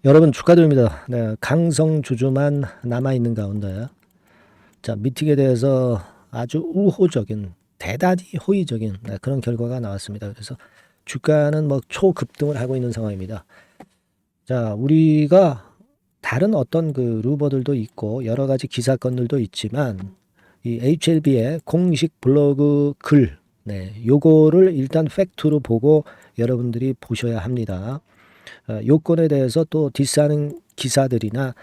여러분 축하드립니다. 네, 강성주주만 남아있는 가운데 자 미팅에 대해서 아주 우호적인 대단히 호의적인 그런 결과가 나왔습니다. 그래서 주가는 뭐 초급등을 하고 있는 상황입니다. 자 우리가 다른 어떤 그 루버들도 있고 여러 가지 기사건들도 있지만 이 HLB의 공식 블로그 글 요거를 일단 팩트로 보고 여러분들이 보셔야 합니다. 요건에 대해서 또 디스하는 기사들이나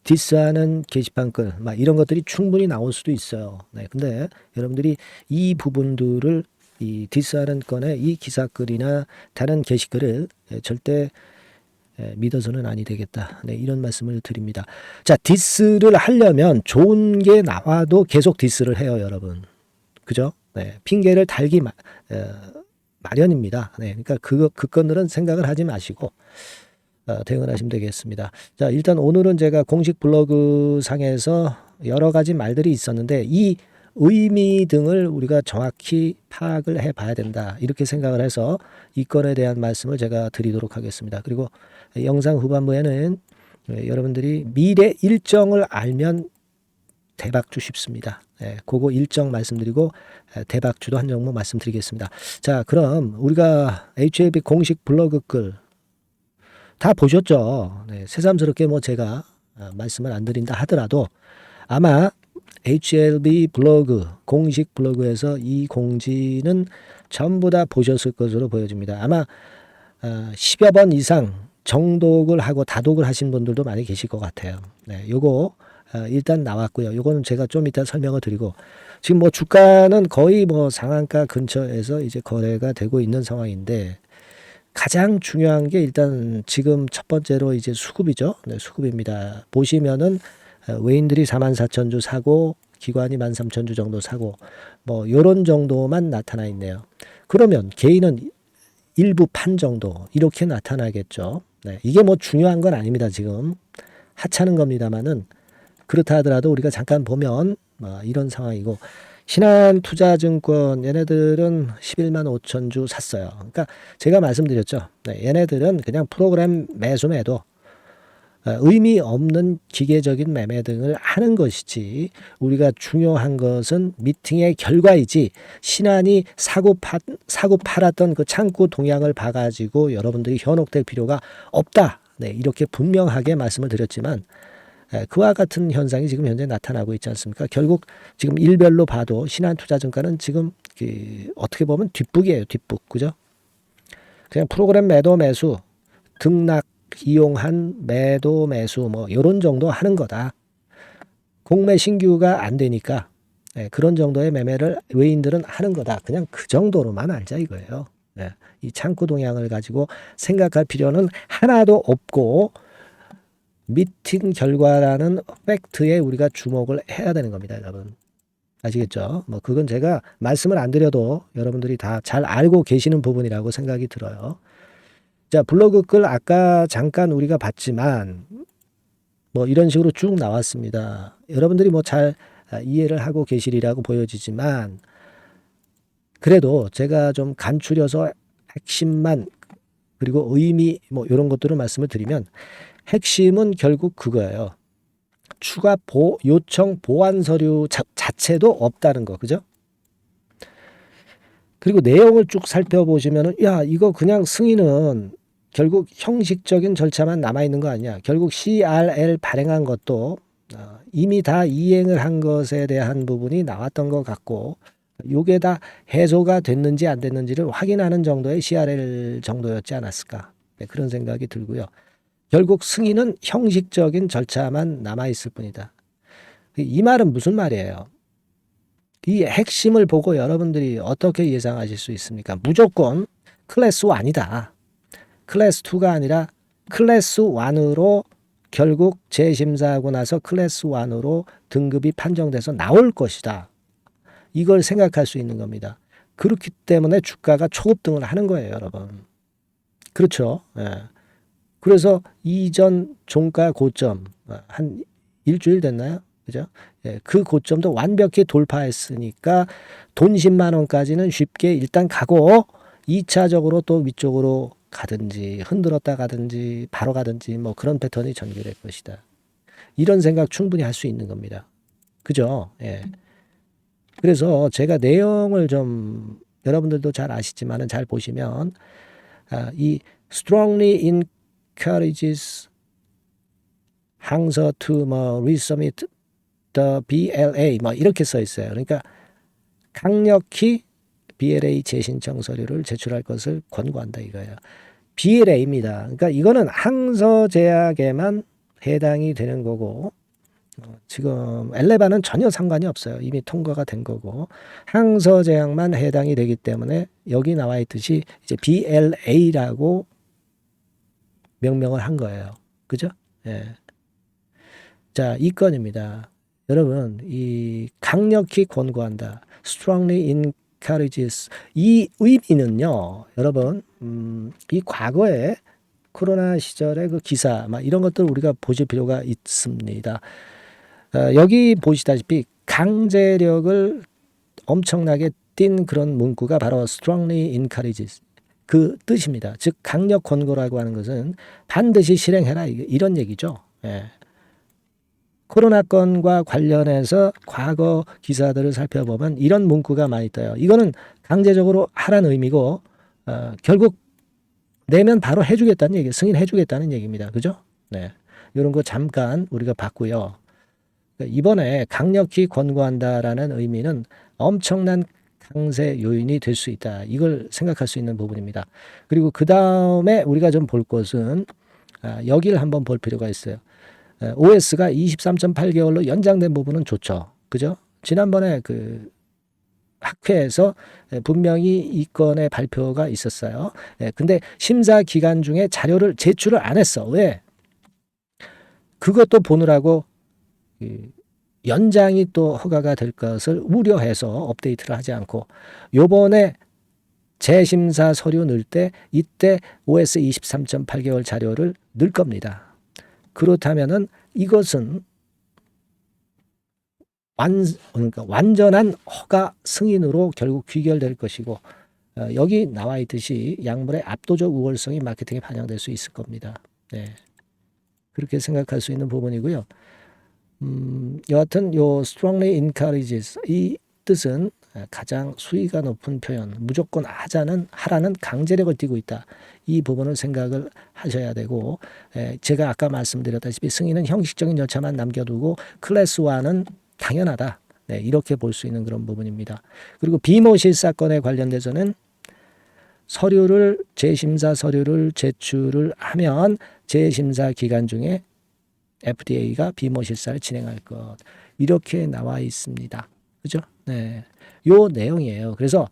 디스하는 게시판 글, 막 이런 것들이 충분히 나올 수도 있어요. 근데 여러분들이 이 부분들을 이 디스하는 건의 이 기사 글이나 다른 게시글을 절대 믿어서는 아니 되겠다. 이런 말씀을 드립니다. 자, 디스를 하려면 좋은 게 나와도 계속 디스를 해요, 여러분. 그죠? 핑계를 달기 마련입니다. 그러니까 그 건들은 생각을 하지 마시고 대응을 하시면 되겠습니다. 자, 일단 오늘은 제가 공식 블로그 상에서 여러 가지 말들이 있었는데 이 의미 등을 우리가 정확히 파악을 해 봐야 된다. 이렇게 생각을 해서 이 건에 대한 말씀을 제가 드리도록 하겠습니다. 그리고 영상 후반부에는 여러분들이 미래 일정을 알면 대박주 쉽습니다. 그거 일정 말씀드리고 대박주도 한 종목 말씀드리겠습니다. 자, 그럼 우리가 HLB 공식 블로그 글 다 보셨죠? 새삼스럽게 뭐 제가 말씀을 안 드린다 하더라도 아마 HLB 블로그 공식 블로그에서 이 공지는 전부 다 보셨을 것으로 보여집니다. 아마 10여 번 이상 정독을 하고 다독을 하신 분들도 많이 계실 것 같아요. 요거 일단 나왔고요. 요거는 제가 좀 이따 설명을 드리고 지금 뭐 주가는 거의 뭐 상한가 근처에서 이제 거래가 되고 있는 상황인데 가장 중요한 게 일단 지금 첫 번째로 이제 수급이죠. 수급입니다. 보시면은 외인들이 44,000주 사고 기관이 13,000주 정도 사고 뭐 요런 정도만 나타나 있네요. 그러면 개인은 일부 판 정도 이렇게 나타나겠죠. 이게 뭐 중요한 건 아닙니다. 지금 하찮은 겁니다만은 그렇다 하더라도 우리가 잠깐 보면 이런 상황이고 신한투자증권 얘네들은 11만 5천 주 샀어요. 그러니까 제가 말씀드렸죠. 얘네들은 그냥 프로그램 매수 매도 의미 없는 기계적인 매매 등을 하는 것이지 우리가 중요한 것은 미팅의 결과이지 신한이 사고 팔았던 그 창구 동향을 봐가지고 여러분들이 현혹될 필요가 없다. 이렇게 분명하게 말씀을 드렸지만 그와 같은 현상이 지금 현재 나타나고 있지 않습니까? 결국 지금 일별로 봐도 신한투자증권은 지금 어떻게 보면 뒷북이에요. 뒷북. 그죠? 그냥 프로그램 매도 매수 등락 이용한 매도 매수 뭐 이런 정도 하는 거다. 공매 신규가 안 되니까 그런 정도의 매매를 외인들은 하는 거다. 그냥 그 정도로만 알자 이거예요. 이 창구 동향을 가지고 생각할 필요는 하나도 없고 미팅 결과라는 팩트에 우리가 주목을 해야 되는 겁니다, 여러분. 아시겠죠? 뭐 그건 제가 말씀을 안 드려도 여러분들이 다 잘 알고 계시는 부분이라고 생각이 들어요. 자, 블로그 글 아까 잠깐 우리가 봤지만 뭐 이런 식으로 쭉 나왔습니다. 여러분들이 뭐 잘 이해를 하고 계시리라고 보여지지만 그래도 제가 좀 간추려서 핵심만 그리고 의미 뭐 이런 것들을 말씀을 드리면 핵심은 결국 그거예요. 추가 요청 보완 서류 자체도 없다는 거. 그죠? 그리고 내용을 쭉 살펴보시면은 야, 이거 그냥 승인은 결국 형식적인 절차만 남아 있는 거 아니야. 결국 CRL 발행한 것도 이미 다 이행을 한 것에 대한 부분이 나왔던 것 같고 요게 다 해소가 됐는지 안 됐는지를 확인하는 정도의 CRL 정도였지 않았을까. 그런 생각이 들고요. 결국 승인은 형식적인 절차만 남아있을 뿐이다. 이 말은 무슨 말이에요? 이 핵심을 보고 여러분들이 어떻게 예상하실 수 있습니까? 무조건 클래스 1이다. 클래스 2가 아니라 클래스 1으로 결국 재심사하고 나서 클래스 1으로 등급이 판정돼서 나올 것이다. 이걸 생각할 수 있는 겁니다. 그렇기 때문에 주가가 초급등을 하는 거예요, 여러분. 그렇죠? 그래서 이전 종가 고점 한 일주일 됐나요? 그죠? 그 고점도 완벽히 돌파했으니까 돈 10만 원까지는 쉽게 일단 가고 2차적으로 또 위쪽으로 가든지 흔들었다 가든지 바로 가든지 뭐 그런 패턴이 전개될 것이다. 이런 생각 충분히 할 수 있는 겁니다. 그죠? 예. 그래서 제가 내용을 좀 여러분들도 잘 아시지만은 잘 보시면 이 strongly encourages 항서 to 뭐 resubmit the BLA 뭐 이렇게 써 있어요. 그러니까 강력히 BLA 재신청 서류를 제출할 것을 권고한다 이거예요. BLA입니다. 그러니까 이거는 항서 제약에만 해당이 되는 거고 지금 엘레바는 전혀 상관이 없어요. 이미 통과가 된 거고 항서 제약만 해당이 되기 때문에 여기 나와 있듯이 이제 BLA라고 명명을 한 거예요. 그죠? 예. 자, 이 건입니다. 여러분, 이 강력히 권고한다. strongly encourages. 이 의미는요, 여러분, 이 과거에 코로나 시절의 그 기사, 막 이런 것들 우리가 보실 필요가 있습니다. 여기 보시다시피 강제력을 엄청나게 띈 그런 문구가 바로 strongly encourages. 그 뜻입니다. 즉, 강력 권고라고 하는 것은 반드시 실행해라. 이런 얘기죠. 예. 코로나 건과 관련해서 과거 기사들을 살펴보면 이런 문구가 많이 떠요. 이거는 강제적으로 하라는 의미고 결국 내면 바로 해주겠다는 얘기, 승인해주겠다는 얘기입니다. 그죠? 네, 이런 거 잠깐 우리가 봤고요. 이번에 강력히 권고한다라는 의미는 엄청난 강세 요인이 될 수 있다. 이걸 생각할 수 있는 부분입니다. 그리고 그 다음에 우리가 좀 볼 것은 여기를 한번 볼 필요가 있어요. OS가 23.8개월로 연장된 부분은 좋죠. 그죠? 지난번에 그 학회에서 분명히 이 건의 발표가 있었어요. 근데 심사 기간 중에 자료를 제출을 안 했어. 왜? 그것도 보느라고 연장이 또 허가가 될 것을 우려해서 업데이트를 하지 않고 요번에 재심사 서류 넣을 때 이때 OS 23.8개월 자료를 넣을 겁니다. 그렇다면은 이것은 그러니까 완전한 허가 승인으로 결국 귀결될 것이고 여기 나와 있듯이 약물의 압도적 우월성이 마케팅에 반영될 수 있을 겁니다. 네. 그렇게 생각할 수 있는 부분이고요. 여하튼 요 strongly encourages 이 뜻은 가장 수위가 높은 표현, 무조건 하라는 강제력을 띠고 있다. 이 부분을 생각을 하셔야 되고 제가 아까 말씀드렸다시피 승인은 형식적인 절차만 남겨두고 클래스 1은 당연하다. 네, 이렇게 볼 수 있는 그런 부분입니다. 그리고 비모실 사건에 관련돼서는 재심사 서류를 제출을 하면 재심사 기간 중에 FDA가 비모실사를 진행할 것 이렇게 나와 있습니다. 그죠? 네, 요 내용이에요. 그래서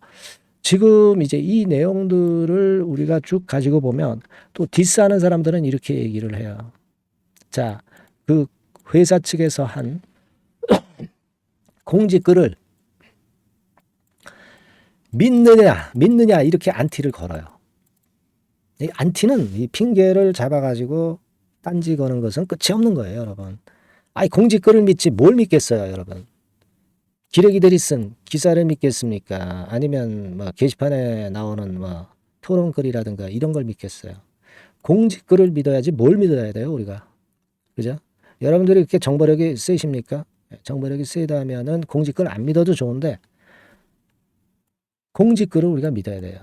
지금 이제 이 내용들을 우리가 쭉 가지고 보면 또 디스하는 사람들은 이렇게 얘기를 해요. 자, 그 회사 측에서 한 공지글을 믿느냐 이렇게 안티를 걸어요. 이 안티는 이 핑계를 잡아가지고 딴지 거는 것은 끝이 없는 거예요, 여러분. 아니 공지글을 믿지 뭘 믿겠어요, 여러분. 기레기들이 쓴 기사를 믿겠습니까? 아니면 뭐 게시판에 나오는 뭐 토론글이라든가 이런 걸 믿겠어요? 공지글을 믿어야지 뭘 믿어야 돼요, 우리가. 그죠? 여러분들이 이렇게 정보력이 세십니까? 정보력이 세다면은 공지글 안 믿어도 좋은데 공지글을 우리가 믿어야 돼요.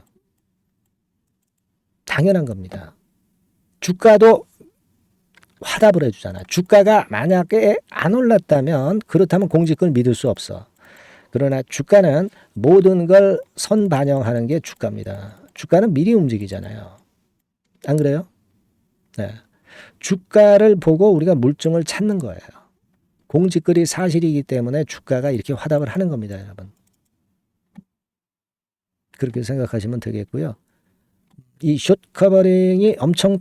당연한 겁니다. 주가도 화답을 해주잖아. 주가가 만약에 안 올랐다면 그렇다면 공지글 믿을 수 없어. 그러나 주가는 모든 걸 선반영하는 게 주가입니다. 주가는 미리 움직이잖아요. 안 그래요? 네. 주가를 보고 우리가 물증을 찾는 거예요. 공지글이 사실이기 때문에 주가가 이렇게 화답을 하는 겁니다, 여러분. 그렇게 생각하시면 되겠고요. 이 숏 커버링이 엄청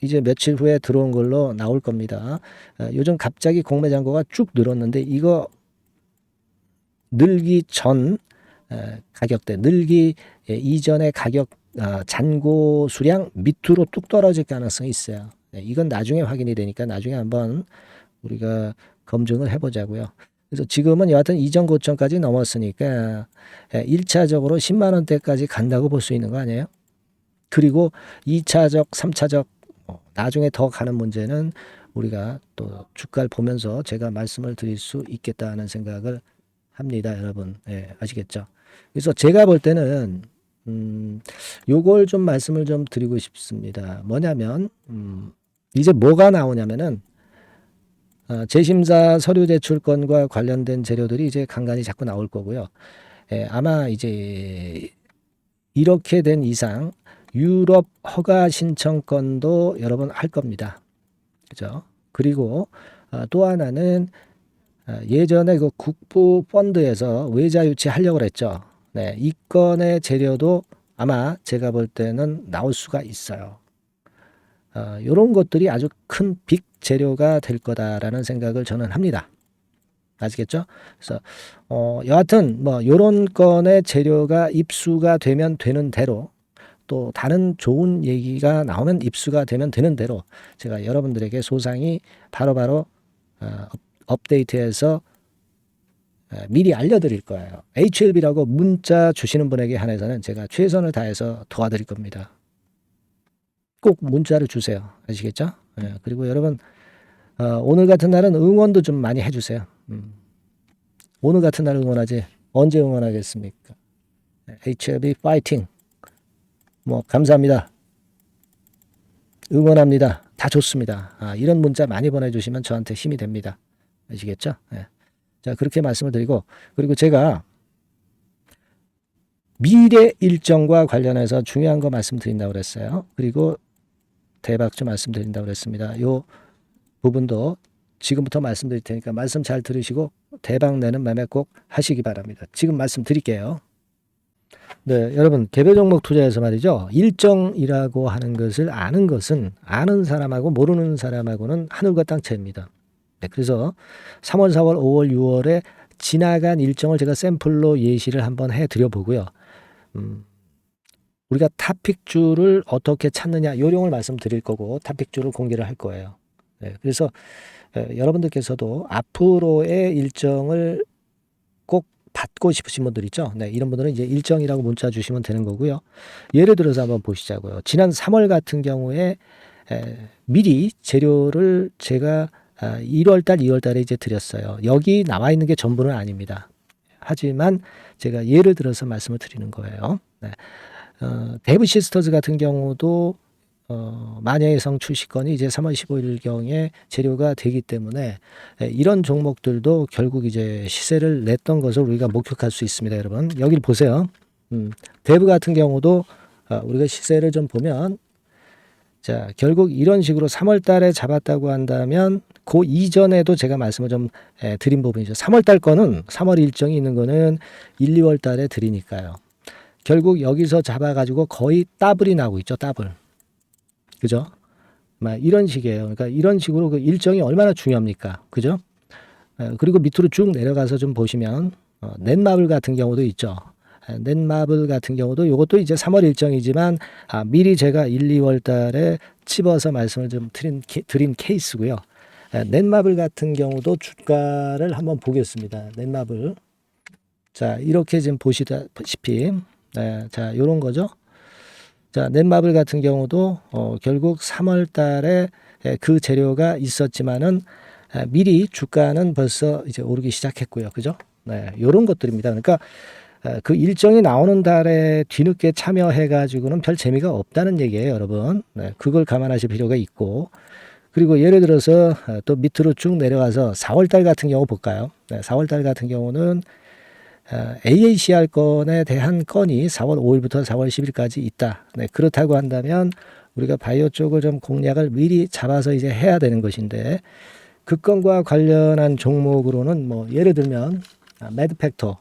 이제 며칠 후에 들어온 걸로 나올 겁니다. 요즘 갑자기 공매 잔고가 쭉 늘었는데 이거 늘기 전 가격대, 늘기 이전의 가격 잔고 수량 밑으로 뚝 떨어질 가능성이 있어요. 이건 나중에 확인이 되니까 나중에 한번 우리가 검증을 해보자고요. 그래서 지금은 여하튼 이전 고점까지 넘었으니까 1차적으로 10만 원대까지 간다고 볼 수 있는 거 아니에요? 그리고 2차적, 3차적 나중에 더 가는 문제는 우리가 또 주가를 보면서 제가 말씀을 드릴 수 있겠다는 생각을 합니다, 여러분. 예, 아시겠죠? 그래서 제가 볼 때는 요걸 좀 말씀을 좀 드리고 싶습니다. 뭐냐면 이제 뭐가 나오냐면은 재심사 서류 제출권과 관련된 재료들이 이제 간간히 자꾸 나올 거고요. 예, 아마 이제 이렇게 된 이상 유럽 허가 신청권도 여러 번 할 겁니다. 그죠? 그리고 또 하나는 예전에 그 국부 펀드에서 외자 유치하려고 그랬죠. 네, 이 건의 재료도 아마 제가 볼 때는 나올 수가 있어요. 이런 것들이 아주 큰 빅 재료가 될 거다라는 생각을 저는 합니다. 아시겠죠? 그래서 여하튼 뭐 이런 건의 재료가 입수가 되면 되는 대로 또 다른 좋은 얘기가 나오면 입수가 되면 되는 대로 제가 여러분들에게 소상히 바로바로 업데이트해서 미리 알려드릴 거예요. HLB라고 문자 주시는 분에게 한해서는 제가 최선을 다해서 도와드릴 겁니다. 꼭 문자를 주세요. 아시겠죠? 예, 그리고 여러분 오늘 같은 날은 응원도 좀 많이 해주세요. 오늘 같은 날 응원하지 언제 응원하겠습니까? HLB 파이팅. 뭐 감사합니다. 응원합니다. 다 좋습니다. 이런 문자 많이 보내주시면 저한테 힘이 됩니다. 아시겠죠? 예. 자, 그렇게 말씀을 드리고, 그리고 제가 미래 일정과 관련해서 중요한 거 말씀드린다고 그랬어요. 그리고 대박주 말씀드린다고 그랬습니다. 요 부분도 지금부터 말씀드릴 테니까 말씀 잘 들으시고 대박 내는 매매 꼭 하시기 바랍니다. 지금 말씀드릴게요. 네, 여러분 개별 종목 투자에서 말이죠. 일정이라고 하는 것을 아는 것은 아는 사람하고 모르는 사람하고는 하늘과 땅 차이입니다. 네, 그래서 3월, 4월, 5월, 6월에 지나간 일정을 제가 샘플로 예시를 한번 해드려 보고요. 우리가 탑픽주를 어떻게 찾느냐 요령을 말씀드릴 거고 탑픽주를 공개를 할 거예요. 네, 그래서 여러분들께서도 앞으로의 일정을 꼭 받고 싶으신 분들 있죠. 네, 이런 분들은 이제 일정이라고 문자 주시면 되는 거고요. 예를 들어서 한번 보시자고요. 지난 3월 같은 경우에 미리 재료를 제가 1월달, 2월달에 이제 드렸어요. 여기 나와 있는 게 전부는 아닙니다. 하지만 제가 예를 들어서 말씀을 드리는 거예요. 네. 데브 시스터즈 같은 경우도 마녀의 성 출시건이 이제 3월 15일경에 재료가 되기 때문에 이런 종목들도 결국 이제 시세를 냈던 것을 우리가 목격할 수 있습니다, 여러분. 여기를 보세요. 데브 같은 경우도 우리가 시세를 좀 보면 자, 결국 이런 식으로 3월 달에 잡았다고 한다면 그 이전에도 제가 말씀을 좀 드린 부분이죠. 3월 달 거는 3월 일정이 있는 거는 1, 2월 달에 드리니까요. 결국 여기서 잡아가지고 거의 더블이 나오고 있죠. 더블. 그죠? 이런 식이에요. 그러니까 이런 식으로 그 일정이 얼마나 중요합니까? 그죠? 그리고 밑으로 쭉 내려가서 좀 보시면 넷마블 같은 경우도 있죠. 넷마블 같은 경우도 이것도 이제 3월 일정이지만 미리 제가 1, 2월 달에 집어서 말씀을 좀 드린 케이스고요. 넷마블 같은 경우도 주가를 한번 보겠습니다. 넷마블. 자, 이렇게 지금 보시다시피 자, 요런 거죠. 자, 넷마블 같은 경우도 결국 3월 달에 그 재료가 있었지만은 미리 주가는 벌써 이제 오르기 시작했고요. 그죠? 네, 요런 것들입니다. 그러니까 그 일정이 나오는 달에 뒤늦게 참여해 가지고는 별 재미가 없다는 얘기예요, 여러분. 네, 그걸 감안하실 필요가 있고. 그리고 예를 들어서 또 밑으로 쭉 내려가서 4월 달 같은 경우 볼까요? 네, 4월 달 같은 경우는 AACR 건에 대한 건이 4월 5일부터 4월 10일까지 있다. 네, 그렇다고 한다면 우리가 바이오 쪽을 좀 공략을 미리 잡아서 이제 해야 되는 것인데 그 건과 관련한 종목으로는 뭐 예를 들면 매드팩터,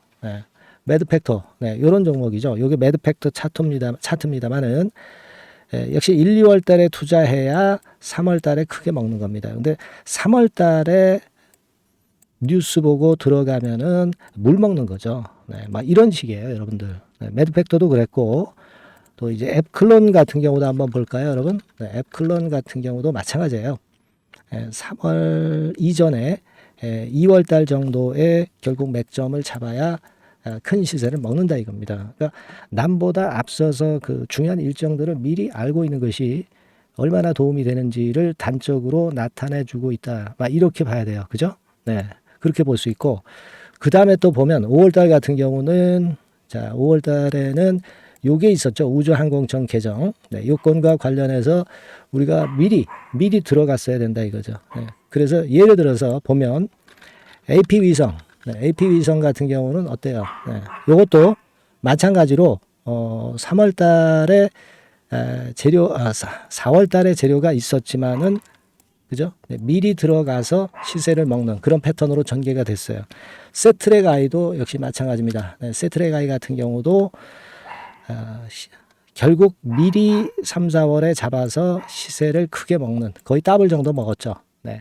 매드팩터, 이런 종목이죠. 이게 매드팩터 차트입니다만은 역시 1, 2월 달에 투자해야 3월 달에 크게 먹는 겁니다. 근데 3월 달에 뉴스 보고 들어가면은 물 먹는 거죠. 네, 막 이런 식이에요, 여러분들. 네, 매드팩터도 그랬고, 또 이제 앱클론 같은 경우도 한번 볼까요, 여러분? 네, 앱클론 같은 경우도 마찬가지예요. 3월 이전에 2월 달 정도에 결국 맥점을 잡아야 큰 시세를 먹는다 이겁니다. 그러니까 남보다 앞서서 그 중요한 일정들을 미리 알고 있는 것이 얼마나 도움이 되는지를 단적으로 나타내주고 있다. 막 이렇게 봐야 돼요. 그죠? 네. 그렇게 볼 수 있고, 그 다음에 또 보면 5월달 같은 경우는, 자, 5월달에는 요게 있었죠. 우주항공청 개정. 네, 요건과 관련해서 우리가 미리 들어갔어야 된다 이거죠. 네. 그래서 예를 들어서 보면 AP위성, 네, AP위성 같은 경우는 어때요? 네, 요것도 마찬가지로 3월 달에 재료, 4월 달에 재료가 있었지만은, 그죠? 네, 미리 들어가서 시세를 먹는 그런 패턴으로 전개가 됐어요. 세트랙 아이도 역시 마찬가지입니다. 네, 세트랙 아이 같은 경우도 결국 미리 3, 4월에 잡아서 시세를 크게 먹는, 거의 더블 정도 먹었죠. 네.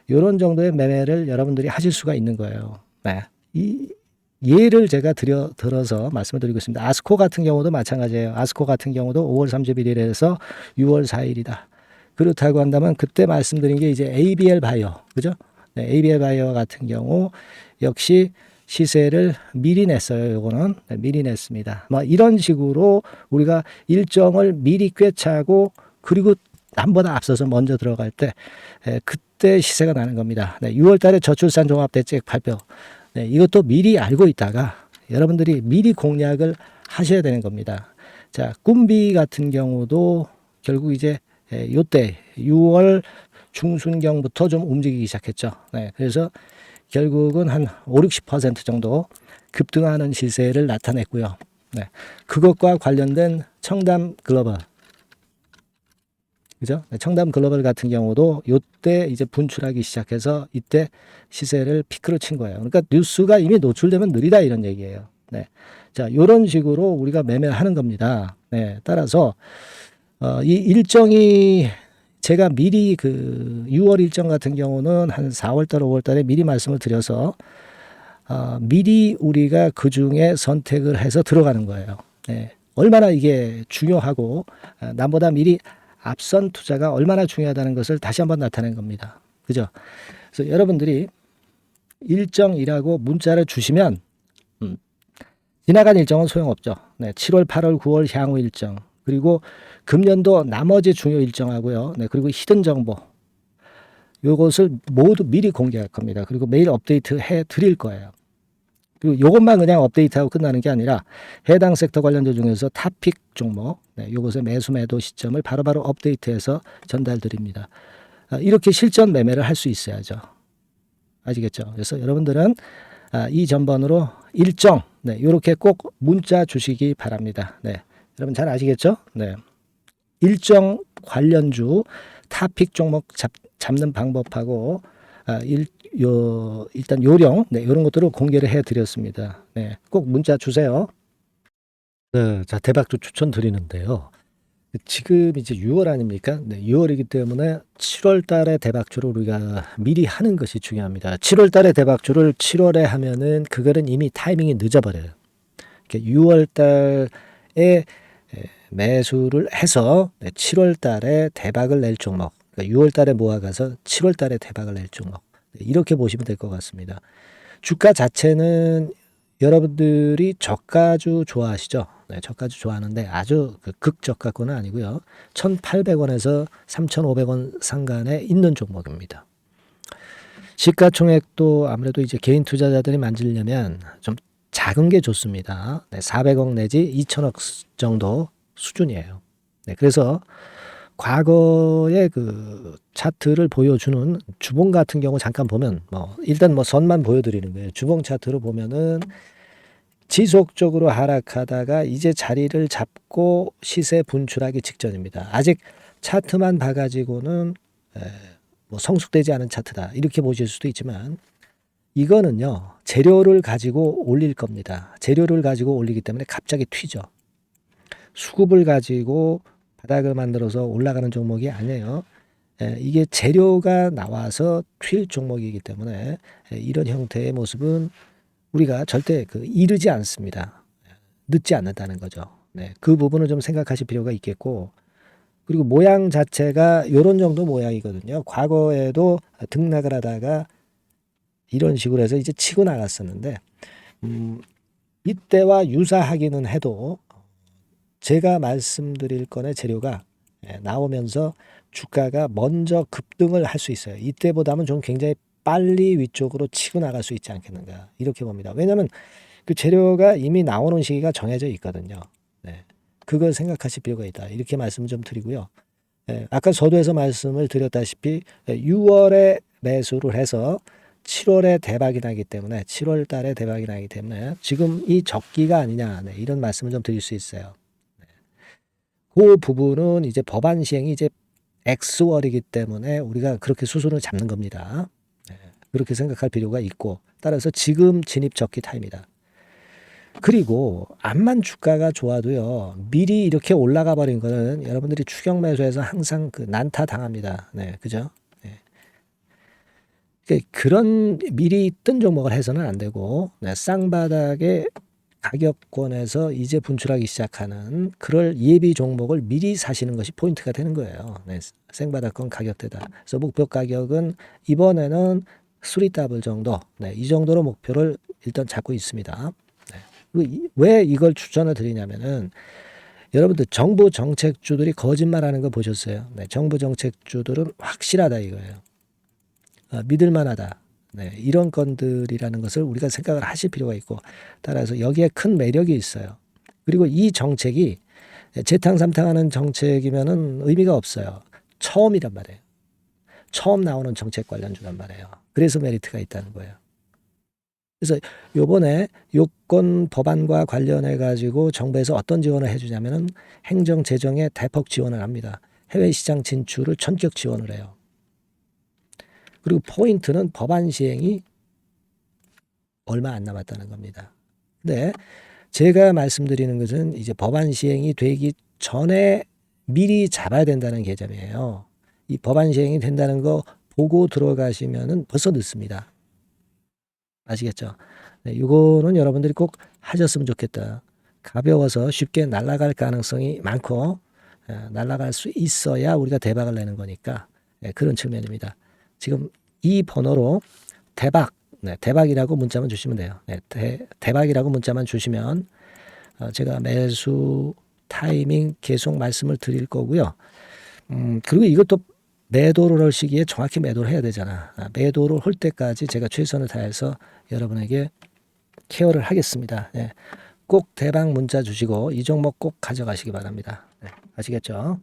이런 정도의 매매를 여러분들이 하실 수가 있는 거예요. 네. 이 예를 제가 들어서 말씀을 드리고 있습니다. 아스코 같은 경우도 마찬가지예요. 아스코 같은 경우도 5월 31일에서 6월 4일이다. 그렇다고 한다면 그때 말씀드린 게 이제 ABL 바이오, 그죠? 네, ABL 바이오 같은 경우 역시 시세를 미리 냈어요. 요거는 네, 미리 냈습니다. 뭐 이런 식으로 우리가 일정을 미리 꿰차고 그리고 남보다 앞서서 먼저 들어갈 때 그때 시세가 나는 겁니다. 네, 6월 달에 저출산 종합대책 발표. 네, 이것도 미리 알고 있다가 여러분들이 미리 공략을 하셔야 되는 겁니다. 자, 꿈비 같은 경우도 결국 이제 요때 6월 중순경부터 좀 움직이기 시작했죠. 네, 그래서 결국은 한 5, 60% 정도 급등하는 시세를 나타냈고요. 네, 그것과 관련된 청담 글로벌, 그죠? 청담 글로벌 같은 경우도 요때 이제 분출하기 시작해서 이때 시세를 피크로 친 거예요. 그러니까 뉴스가 이미 노출되면 느리다 이런 얘기예요. 네. 자, 요런 식으로 우리가 매매를 하는 겁니다. 네. 따라서 이 일정이 제가 미리 그 6월 일정 같은 경우는 한 4월달, 5월달에 미리 말씀을 드려서 미리 우리가 그 중에 선택을 해서 들어가는 거예요. 네. 얼마나 이게 중요하고 남보다 미리 앞선 투자가 얼마나 중요하다는 것을 다시 한번 나타낸 겁니다. 그죠? 그래서 여러분들이 일정이라고 문자를 주시면 지나간 일정은 소용없죠. 네, 7월, 8월, 9월 향후 일정, 그리고 금년도 나머지 중요 일정하고요. 네, 그리고 히든 정보, 요것을 모두 미리 공개할 겁니다. 그리고 매일 업데이트 해 드릴 거예요. 그리고 이것만 그냥 업데이트하고 끝나는 게 아니라 해당 섹터 관련주 중에서 탑픽 종목, 네, 요것의 매수 매도 시점을 바로바로 업데이트해서 전달 드립니다. 이렇게 실전 매매를 할 수 있어야죠. 아시겠죠? 그래서 여러분들은 이 전번으로 일정, 네, 이렇게 꼭 문자 주시기 바랍니다. 네, 여러분 잘 아시겠죠? 네, 일정 관련주 탑픽 종목 잡는 방법하고 일단 요령, 네, 이런 것들을 공개를 해드렸습니다. 네, 꼭 문자 주세요. 네, 자, 대박주 추천 드리는데요. 지금 이제 6월 아닙니까? 네, 6월이기 때문에 7월 달에 대박주를 우리가 미리 하는 것이 중요합니다. 7월 달에 대박주를 7월에 하면은 그거는 이미 타이밍이 늦어버려요. 6월 달에 매수를 해서 7월 달에 대박을 낼 종목, 그러니까 6월 달에 모아가서 7월 달에 대박을 낼 종목, 이렇게 보시면 될 것 같습니다. 주가 자체는 여러분들이 저가주 좋아하시죠? 네, 저가주 좋아하는데 아주 극저가권은 아니고요. 1,800원에서 3,500원 상간에 있는 종목입니다. 시가총액도 아무래도 이제 개인 투자자들이 만지려면 좀 작은 게 좋습니다. 네, 400억 내지 2천억 정도 수준이에요. 네, 그래서 과거의 그 차트를 보여주는 주봉 같은 경우 잠깐 보면 일단 선만 보여드리는 거예요. 주봉 차트를 보면은 지속적으로 하락하다가 이제 자리를 잡고 시세 분출하기 직전입니다. 아직 차트만 봐가지고는 성숙되지 않은 차트다 이렇게 보실 수도 있지만 이거는요 재료를 가지고 올릴 겁니다. 재료를 가지고 올리기 때문에 갑자기 튀죠. 수급을 가지고 바닥을 만들어서 올라가는 종목이 아니에요. 이게 재료가 나와서 튈 종목이기 때문에 이런 형태의 모습은 우리가 절대 이르지 않습니다. 늦지 않는다는 거죠. 네, 그 부분을 좀 생각하실 필요가 있겠고, 그리고 모양 자체가 이런 정도 모양이거든요. 과거에도 등락을 하다가 이런 식으로 해서 이제 치고 나갔었는데 이때와 유사하기는 해도 제가 말씀드릴 건의 재료가 나오면서 주가가 먼저 급등을 할 수 있어요. 이때보다는 좀 굉장히 빨리 위쪽으로 치고 나갈 수 있지 않겠는가 이렇게 봅니다. 왜냐하면 그 재료가 이미 나오는 시기가 정해져 있거든요. 네. 그걸 생각하실 필요가 있다. 이렇게 말씀을 좀 드리고요. 아까 서두에서 말씀을 드렸다시피 6월에 매수를 해서 7월에 대박이 나기 때문에 7월 달에 대박이 나기 때문에 지금 이 적기가 아니냐 이런 말씀을 좀 드릴 수 있어요. 그 부분은 이제 법안 시행이 이제 X월이기 때문에 우리가 그렇게 수순을 잡는 겁니다. 그렇게 생각할 필요가 있고 따라서 지금 진입 적기 타입니다. 그리고 암만 주가가 좋아도요 미리 이렇게 올라가 버린 거는 여러분들이 추격 매수해서 항상 그 난타 당합니다. 네, 그죠? 네. 그런 미리 뜬 종목을 해서는 안 되고 쌍바닥의 가격권에서 이제 분출하기 시작하는 그럴 예비 종목을 미리 사시는 것이 포인트가 되는 거예요. 네, 생바닥권 가격대다. 그래서 목표 가격은 이번에는 3더블 정도, 이 정도로 목표를 일단 잡고 있습니다. 왜 이걸 추천을 드리냐면은 여러분들 정부 정책주들이 거짓말하는 거 보셨어요? 정부 정책주들은 확실하다 이거예요. 믿을만하다. 이런 건들이라는 것을 우리가 생각을 하실 필요가 있고 따라서 여기에 큰 매력이 있어요. 그리고 이 정책이 재탕삼탕하는 정책이면은 의미가 없어요. 처음이란 말이에요. 처음 나오는 정책 관련주란 말이에요. 그래서 메리트가 있다는 거예요. 그래서 요번에 요건 법안과 관련해 가지고 정부에서 어떤 지원을 해주냐면은 행정 재정에 대폭 지원을 합니다. 해외 시장 진출을 전격 지원을 해요. 그리고 포인트는 법안 시행이 얼마 안 남았다는 겁니다. 근데 제가 말씀드리는 것은 이제 법안 시행이 되기 전에 미리 잡아야 된다는 개념이에요. 이 법안 시행이 된다는 거 보고 들어가시면은 벌써 늦습니다. 아시겠죠? 이거는 여러분들이 꼭 하셨으면 좋겠다. 가벼워서 쉽게 날아갈 가능성이 많고 날아갈 수 있어야 우리가 대박을 내는 거니까 그런 측면입니다. 지금 이 번호로 대박, 대박이라고 문자만 주시면 돼요. 대박이라고 문자만 주시면 제가 매수 타이밍 계속 말씀을 드릴 거고요. 그리고 이것도 매도를 할 시기에 정확히 매도를 해야 되잖아. 매도를 할 때까지 제가 최선을 다해서 여러분에게 케어를 하겠습니다. 꼭 대박 문자 주시고 이 종목 꼭 가져가시기 바랍니다. 아시겠죠?